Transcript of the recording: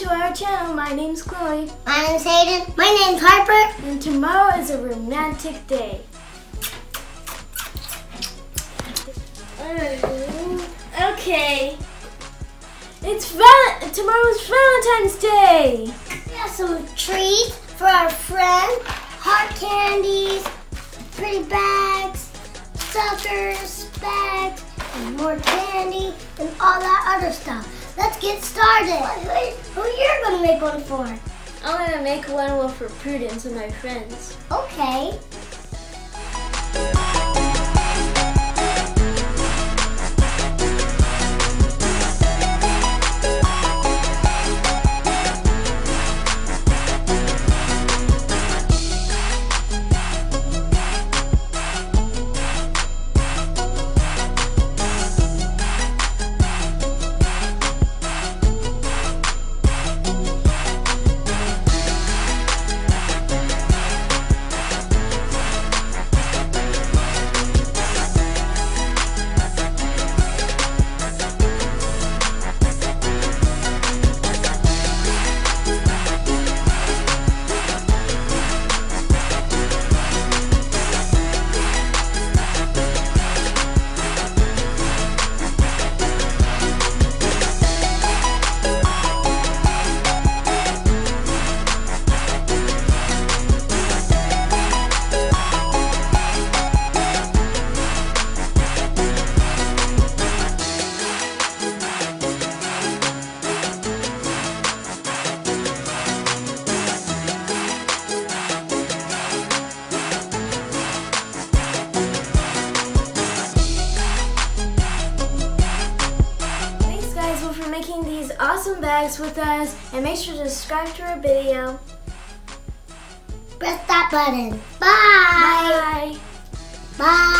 to our channel. My name's Chloe. My name's Hayden. My name's Harper. And tomorrow is a romantic day. Okay. Tomorrow's Valentine's Day. We have some treats for our friend. Heart candies, pretty bags, suckers, bags, and more candy, and all that other stuff. Let's get started. Who you're gonna make one for? I'm gonna make one for Prudence and my friends. Okay. For making these awesome bags with us, and make sure to subscribe to our video. Press that button. Bye. Bye. Bye.